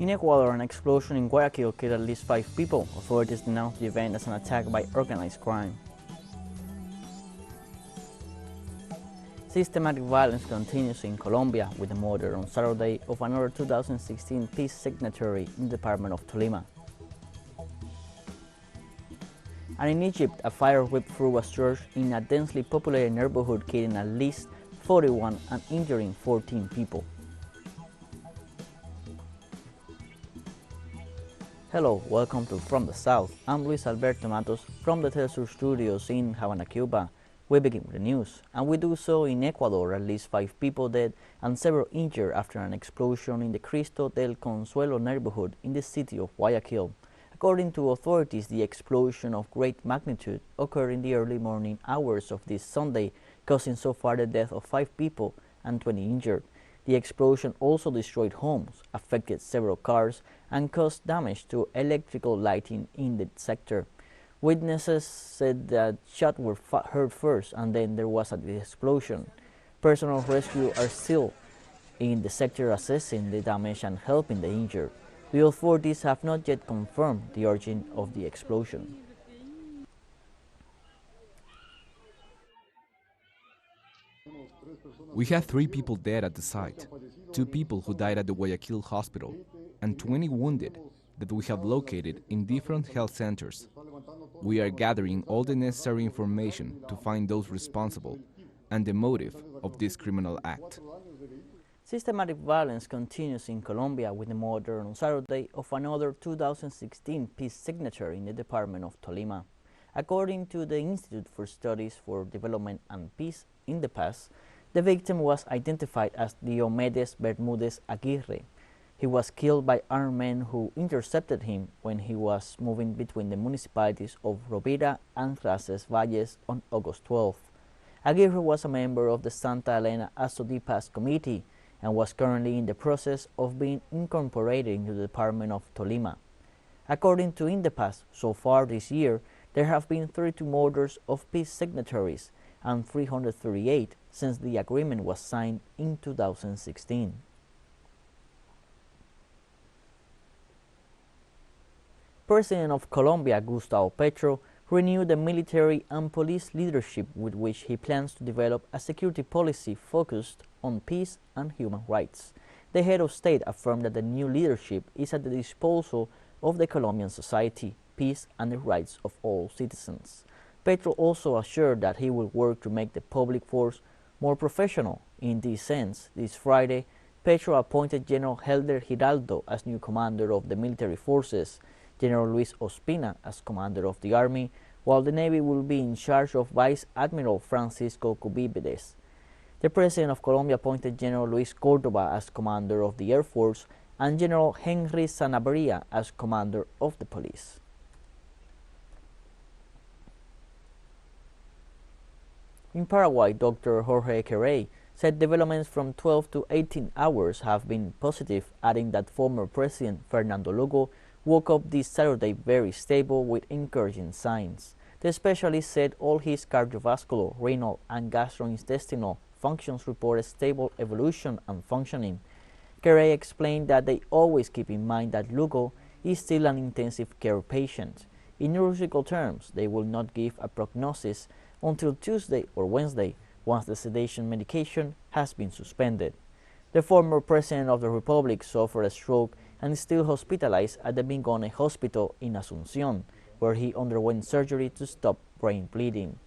In Ecuador, an explosion in Guayaquil killed at least 5 people. Authorities denounced the event as an attack by organized crime. Systematic violence continues in Colombia with the murder on Saturday of another 2016 peace signatory in the department of Tolima. And in Egypt, a fire whipped through a church in a densely populated neighborhood, killing at least 41 and injuring 14 people. Hello, welcome to From the South. I'm Luis Alberto Matos from the teleSUR studios in Havana, Cuba. We begin with the news, and we do so in Ecuador. At least 5 people dead and several injured after an explosion in the Cristo del Consuelo neighborhood in the city of Guayaquil. According to authorities, the explosion of great magnitude occurred in the early morning hours of this Sunday, causing so far the death of 5 people and 20 injured. The explosion also destroyed homes, affected several cars, and caused damage to electrical lighting in the sector. Witnesses said that shots were heard first and then there was the explosion. Personnel rescue are still in the sector assessing the damage and helping the injured. The authorities have not yet confirmed the origin of the explosion. We had 3 people dead at the site, 2 people who died at the Guayaquil hospital, and 20 wounded that we have located in different health centers. We are gathering all the necessary information to find those responsible and the motive of this criminal act. Systematic violence continues in Colombia with the murder on Saturday of another 2016 peace signatory in the department of Tolima. According to the Institute for Studies for Development and Peace in the past, the victim was identified as Diomedes Bermudez Aguirre. He was killed by armed men who intercepted him when he was moving between the municipalities of Rovira and Races Valles on August 12. Aguirre was a member of the Santa Elena Asodipas committee and was currently in the process of being incorporated into the department of Tolima. According to INDEPAS, so far this year, there have been 32 murders of peace signatories and 338 since the agreement was signed in 2016. President of Colombia, Gustavo Petro, renewed the military and police leadership with which he plans to develop a security policy focused on peace and human rights. The head of state affirmed that the new leadership is at the disposal of the Colombian society, peace and the rights of all citizens. Petro also assured that he will work to make the public force more professional. In this sense, this Friday, Petro appointed General Helder Giraldo as new commander of the military forces, General Luis Ospina as commander of the army, while the Navy will be in charge of Vice Admiral Francisco Cubides. The President of Colombia appointed General Luis Córdoba as commander of the Air Force and General Henry Sanabria as commander of the police. In Paraguay, Dr. Jorge Querey said developments from 12 to 18 hours have been positive, adding that former President Fernando Lugo woke up this Saturday very stable with encouraging signs. The specialist said all his cardiovascular, renal, and gastrointestinal functions reported stable evolution and functioning. Querey explained that they always keep in mind that Lugo is still an intensive care patient. In neurological terms, they will not give a prognosis until Tuesday or Wednesday, once the sedation medication has been suspended. The former President of the Republic suffered a stroke and is still hospitalized at the Bingone Hospital in Asunción, where he underwent surgery to stop brain bleeding.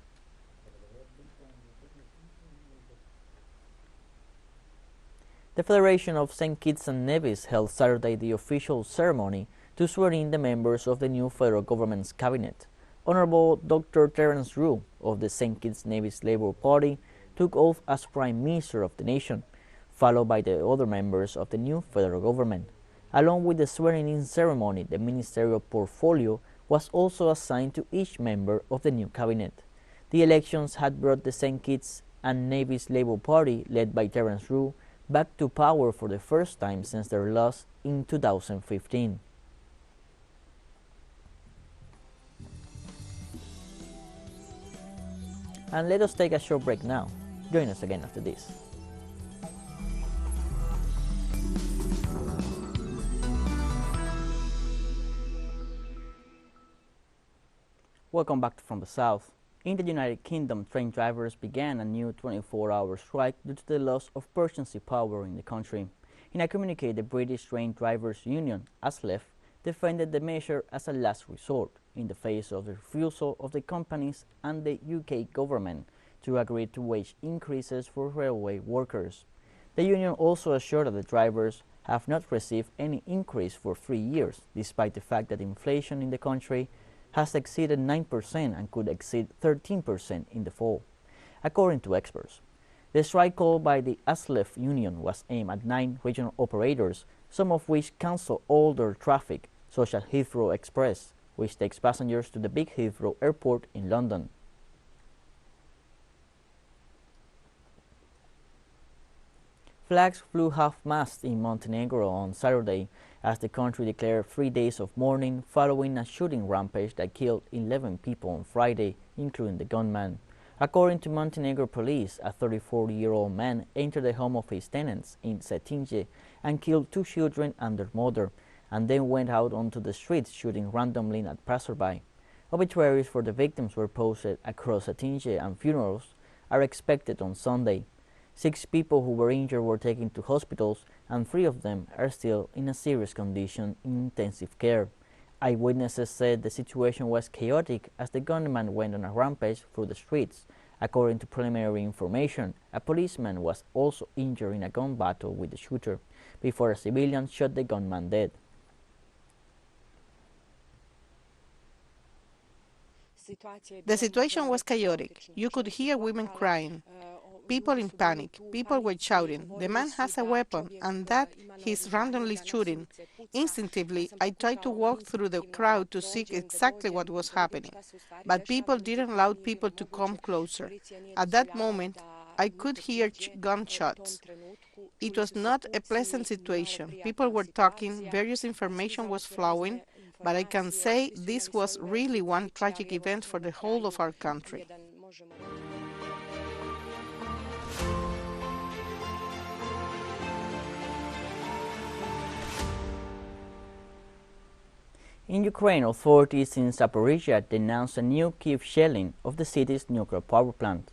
The Federation of St. Kitts and Nevis held Saturday the official ceremony to swear in the members of the new federal government's cabinet. Honorable Dr. Terence Rue of the St. Kitts Nevis Labour Party took oath as Prime Minister of the nation, followed by the other members of the new federal government. Along with the swearing-in ceremony, the ministerial portfolio was also assigned to each member of the new cabinet. The elections had brought the St. Kitts and Nevis Labour Party, led by Terence Rue, back to power for the first time since their loss in 2015. And let us take a short break now. Join us again after this. Welcome back to From the South. In the United Kingdom, train drivers began a new 24-hour strike due to the loss of purchasing power in the country. In a communique, the British Train Drivers Union, ASLEF, defended the measure as a last resort in the face of the refusal of the companies and the UK government to agree to wage increases for railway workers. The union also assured that the drivers have not received any increase for 3 years, despite the fact that inflation in the country has exceeded 9% and could exceed 13% in the fall. According to experts, the strike called by the ASLEF union was aimed at 9 regional operators, some of which cancel all their traffic, such as Heathrow Express, which takes passengers to the big Heathrow Airport in London. Flags flew half-mast in Montenegro on Saturday as the country declared 3 days of mourning following a shooting rampage that killed 11 people on Friday, including the gunman. According to Montenegro police, a 34-year-old man entered the home of his tenants in Cetinje and killed 2 children and their mother, and then went out onto the streets shooting randomly at passersby. Obituaries for the victims were posted across Cetinje and funerals are expected on Sunday. 6 people who were injured were taken to hospitals, and 3 of them are still in a serious condition in intensive care. Eyewitnesses said the situation was chaotic as the gunman went on a rampage through the streets. According to preliminary information, a policeman was also injured in a gun battle with the shooter, before a civilian shot the gunman dead. The situation was chaotic. You could hear women crying, people in panic, people were shouting, the man has a weapon and that he's randomly shooting. Instinctively, I tried to walk through the crowd to see exactly what was happening, but people didn't allow people to come closer. At that moment, I could hear gunshots. It was not a pleasant situation. People were talking, various information was flowing, but I can say this was really one tragic event for the whole of our country. In Ukraine, authorities in Zaporizhia denounced a new Kyiv shelling of the city's nuclear power plant.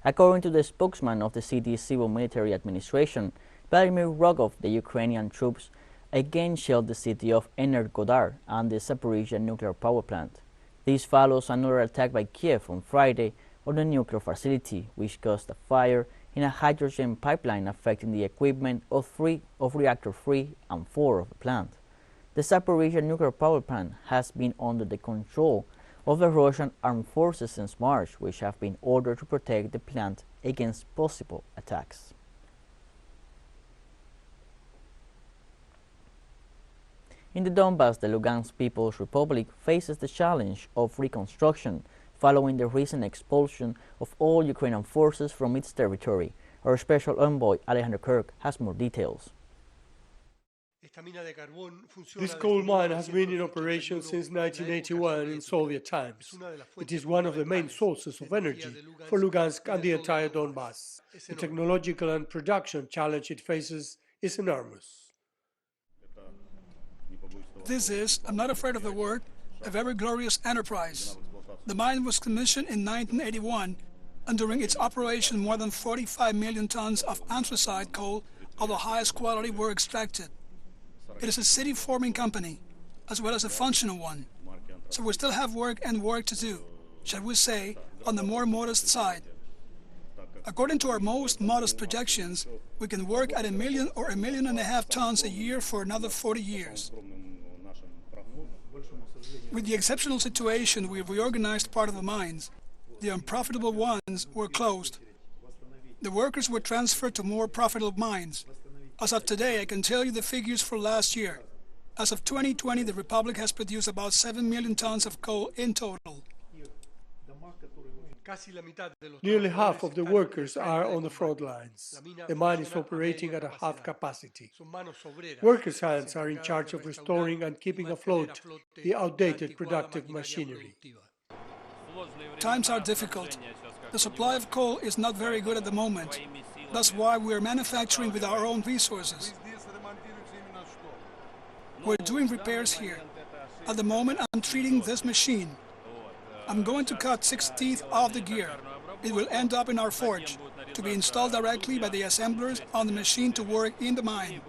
According to the spokesman of the city's civil military administration, Vladimir Rogov, the Ukrainian troops again shelled the city of Energodar and the Zaporizhia nuclear power plant. This follows another attack by Kiev on Friday on the nuclear facility, which caused a fire in a hydrogen pipeline affecting the equipment of reactor 3 and 4 of the plant. The Zaporizhia nuclear power plant has been under the control of the Russian armed forces since March, which have been ordered to protect the plant against possible attacks. In the Donbass, the Lugansk People's Republic faces the challenge of reconstruction following the recent expulsion of all Ukrainian forces from its territory. Our special envoy, Alejandro Kirk, has more details. This coal mine has been in operation since 1981 in Soviet times. It is one of the main sources of energy for Lugansk and the entire Donbass. The technological and production challenge it faces is enormous. This is, I'm not afraid of the word, a very glorious enterprise. The mine was commissioned in 1981, and during its operation more than 45 million tons of anthracite coal of the highest quality were extracted. It is a city-forming company, as well as a functional one. So we still have work to do, shall we say, on the more modest side. According to our most modest projections, we can work at 1 million or 1.5 million tons a year for another 40 years. With the exceptional situation, we have reorganized part of the mines. The unprofitable ones were closed. The workers were transferred to more profitable mines. As of today, I can tell you the figures for last year. As of 2020, the Republic has produced about 7 million tons of coal in total. Nearly half of the workers are on the front lines. The mine is operating at a half capacity. Workers' hands are in charge of restoring and keeping afloat the outdated productive machinery. Times are difficult. The supply of coal is not very good at the moment. That's why we are manufacturing with our own resources. We're doing repairs here. At the moment, I'm treating this machine. I'm going to cut 6 teeth off the gear. It will end up in our forge, to be installed directly by the assemblers on the machine to work in the mine.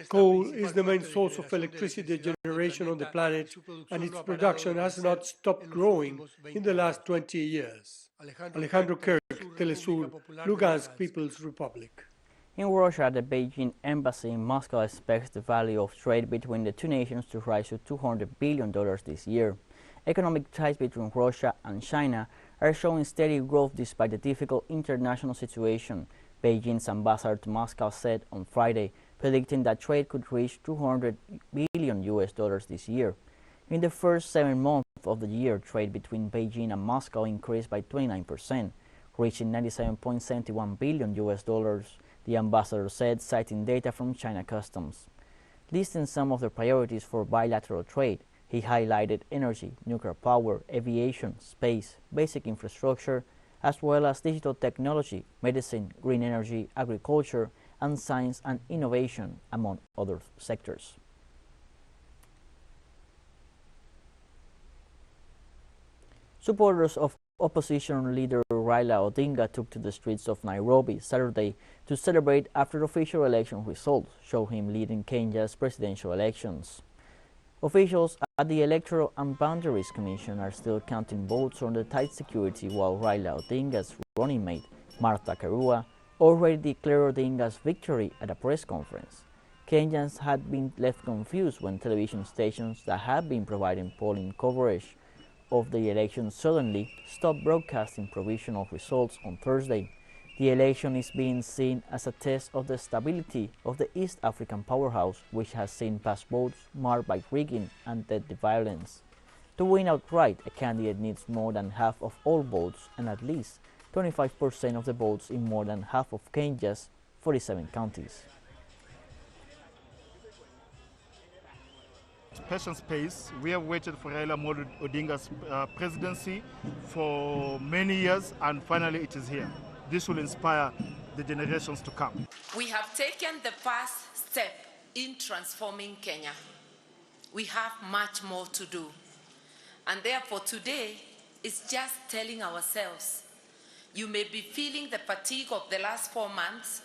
Coal is the main source of electricity generation on the planet, and its production has not stopped growing in the last 20 years. Alejandro Kirk, teleSUR, Lugansk People's Republic. In Russia, the Beijing embassy in Moscow expects the value of trade between the two nations to rise to $200 billion this year. Economic ties between Russia and China are showing steady growth despite the difficult international situation, Beijing's ambassador to Moscow said on Friday, predicting that trade could reach $200 billion this year. In the first 7 months of the year, trade between Beijing and Moscow increased by 29%, reaching $97.71 billion, the ambassador said, citing data from China Customs. Listing some of the priorities for bilateral trade, he highlighted energy, nuclear power, aviation, space, basic infrastructure, as well as digital technology, medicine, green energy, agriculture, and science and innovation, among other sectors. Supporters of opposition leader Raila Odinga took to the streets of Nairobi Saturday to celebrate after official election results show him leading Kenya's presidential elections. Officials at the Electoral and Boundaries Commission are still counting votes under tight security, while Raila Odinga's running mate, Martha Karua, already declared Odinga's victory at a press conference. Kenyans had been left confused when television stations that had been providing polling coverage of the election suddenly stopped broadcasting provisional results on Thursday. The election is being seen as a test of the stability of the East African powerhouse, which has seen past votes marred by rigging and deadly violence. To win outright, a candidate needs more than half of all votes and at least 25% of the votes in more than half of Kenya's 47 counties. Patience pays. We have waited for Raila Odinga's presidency for many years, and finally it is here. This will inspire the generations to come. We have taken the first step in transforming Kenya. We have much more to do. And therefore today is just telling ourselves, you may be feeling the fatigue of the last 4 months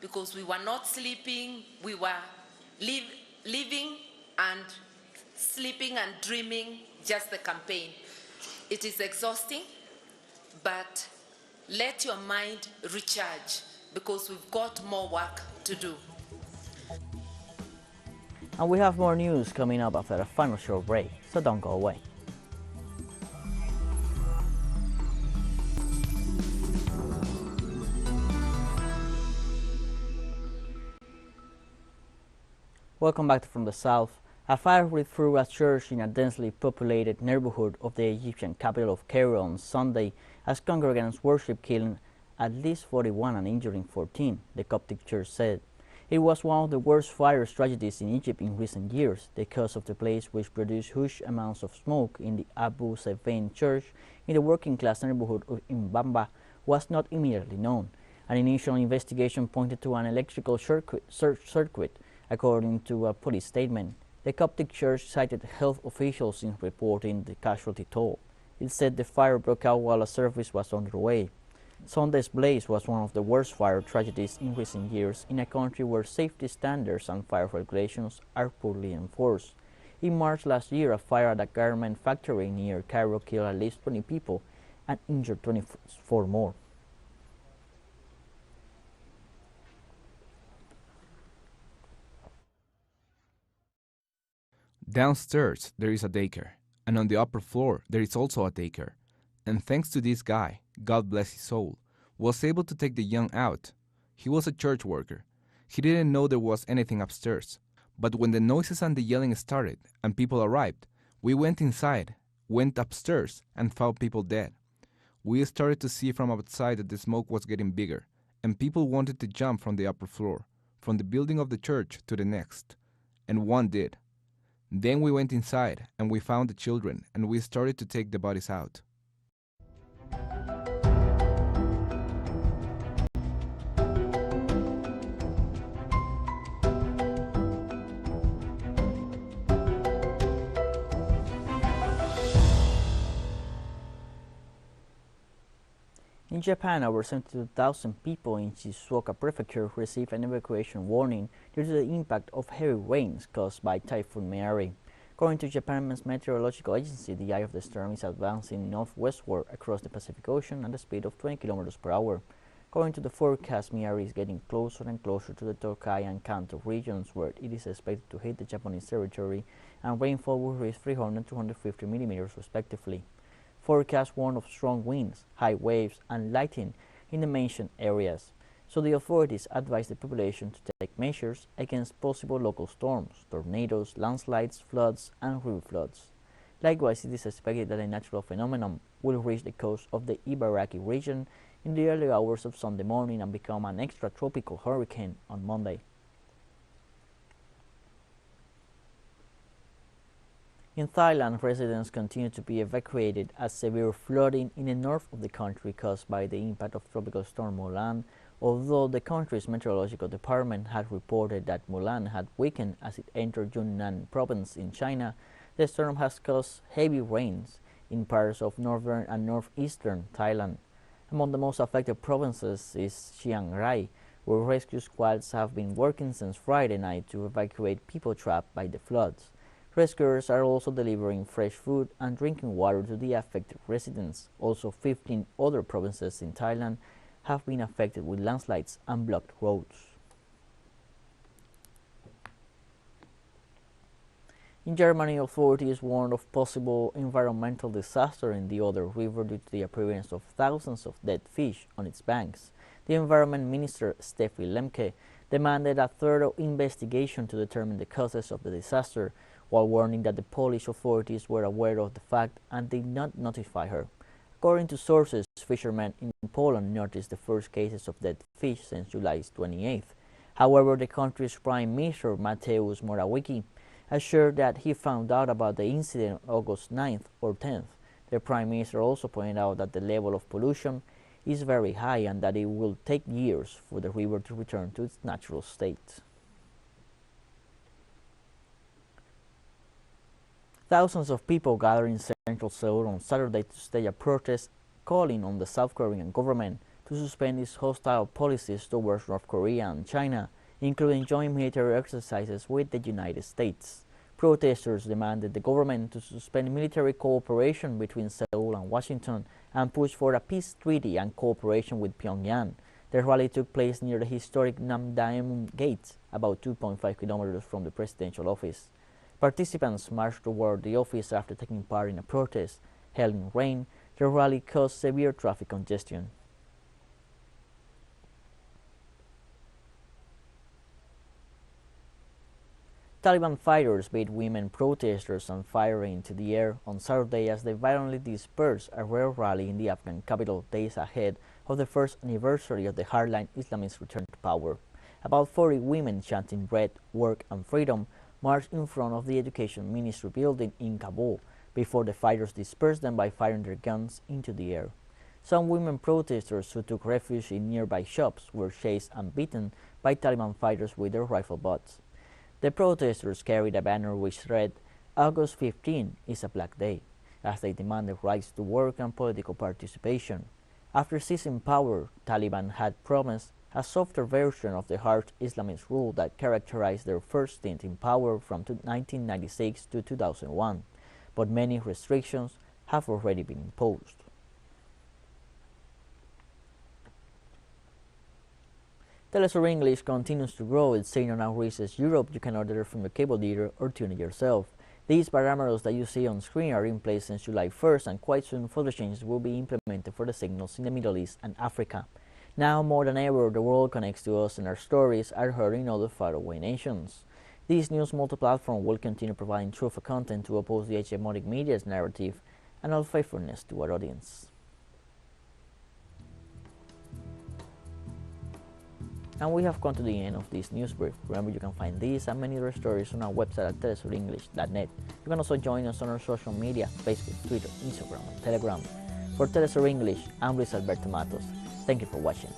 because we were not sleeping, we were living and sleeping and dreaming just the campaign. It is exhausting, but let your mind recharge because we've got more work to do. And we have more news coming up after a final short break, so don't go away. Welcome back to From the South. A fire ripped through a church in a densely populated neighborhood of the Egyptian capital of Cairo on Sunday as congregants worship, killing at least 41 and injuring 14, the Coptic church said. It was one of the worst fire tragedies in Egypt in recent years. The cause of the blaze, which produced huge amounts of smoke in the Abu Saifain church in the working-class neighborhood of Mbamba, was not immediately known. An initial investigation pointed to an electrical circuit, according to a police statement. The Coptic church cited health officials in reporting the casualty toll. It said the fire broke out while a service was underway. Sunday's blaze was one of the worst fire tragedies in recent years in a country where safety standards and fire regulations are poorly enforced. In March last year, a fire at a garment factory near Cairo killed at least 20 people and injured 24 more. Downstairs, there is a daycare, and on the upper floor, there is also a daycare. And thanks to this guy, God bless his soul, was able to take the young out. He was a church worker. He didn't know there was anything upstairs. But when the noises and the yelling started and people arrived, we went inside, went upstairs, and found people dead. We started to see from outside that the smoke was getting bigger, and people wanted to jump from the upper floor, from the building of the church to the next. And one did. Then we went inside and we found the children and we started to take the bodies out. In Japan, over 72,000 people in Shizuoka Prefecture received an evacuation warning due to the impact of heavy rains caused by Typhoon Mary. According to Japan's meteorological agency, the eye of the storm is advancing northwestward across the Pacific Ocean at a speed of 20 km per hour. According to the forecast, Mary is getting closer and closer to the Tokai and Kanto regions, where it is expected to hit the Japanese territory, and rainfall will reach 300 and 250 millimeters respectively. Forecasts warn of strong winds, high waves, and lightning in the mentioned areas, so the authorities advise the population to take measures against possible local storms, tornadoes, landslides, floods, and river floods. Likewise, it is expected that a natural phenomenon will reach the coast of the Ibaraki region in the early hours of Sunday morning and become an extratropical hurricane on Monday. In Thailand, residents continue to be evacuated as severe flooding in the north of the country caused by the impact of Tropical Storm Mulan, although the country's meteorological department had reported that Mulan had weakened as it entered Yunnan province in China. The storm has caused heavy rains in parts of northern and northeastern Thailand. Among the most affected provinces is Chiang Rai, where rescue squads have been working since Friday night to evacuate people trapped by the floods. Rescuers are also delivering fresh food and drinking water to the affected residents. Also, 15 other provinces in Thailand have been affected with landslides and blocked roads. In Germany, authorities warned of possible environmental disaster in the Oder River due to the appearance of thousands of dead fish on its banks. The Environment Minister, Steffi Lemke, demanded a thorough investigation to determine the causes of the disaster, while warning that the Polish authorities were aware of the fact and did not notify her. According to sources, fishermen in Poland noticed the first cases of dead fish since July 28th. However, the country's Prime Minister, Mateusz Morawiecki, assured that he found out about the incident on August 9th or 10th. The Prime Minister also pointed out that the level of pollution is very high and that it will take years for the river to return to its natural state. Thousands of people gathered in central Seoul on Saturday to stage a protest calling on the South Korean government to suspend its hostile policies towards North Korea and China, including joint military exercises with the United States. Protesters demanded the government to suspend military cooperation between Seoul and Washington and push for a peace treaty and cooperation with Pyongyang. The rally took place near the historic Namdaemun Gate, about 2.5 kilometers from the presidential office. Participants marched toward the office after taking part in a protest. Held in rain, the rally caused severe traffic congestion. Taliban fighters beat women protesters and firing into the air on Saturday as they violently dispersed a rare rally in the Afghan capital days ahead of the first anniversary of the hardline Islamist return to power. About 40 women chanting bread, work and freedom marched in front of the Education Ministry building in Kabul before the fighters dispersed them by firing their guns into the air. Some women protesters who took refuge in nearby shops were chased and beaten by Taliban fighters with their rifle butts. The protesters carried a banner which read, "August 15 is a black day," as they demanded rights to work and political participation. After seizing power, Taliban had promised a softer version of the harsh Islamist rule that characterized their first stint in power from 1996 to 2001, but many restrictions have already been imposed. teleSUR English continues to grow. Its signal now reaches Europe. You can order from your cable dealer or tune it yourself. These parameters that you see on screen are in place since July 1st, and quite soon further changes will be implemented for the signals in the Middle East and Africa. Now more than ever, the world connects to us and our stories are heard in other faraway nations. This news multi-platform will continue providing truthful content to oppose the hegemonic media's narrative and all faithfulness to our audience. And we have come to the end of this news brief. Remember, you can find these and many other stories on our website at telesurenglish.net. You can also join us on our social media, Facebook, Twitter, Instagram, and Telegram. For teleSUR English, I'm Luis Alberto Matos. Thank you for watching.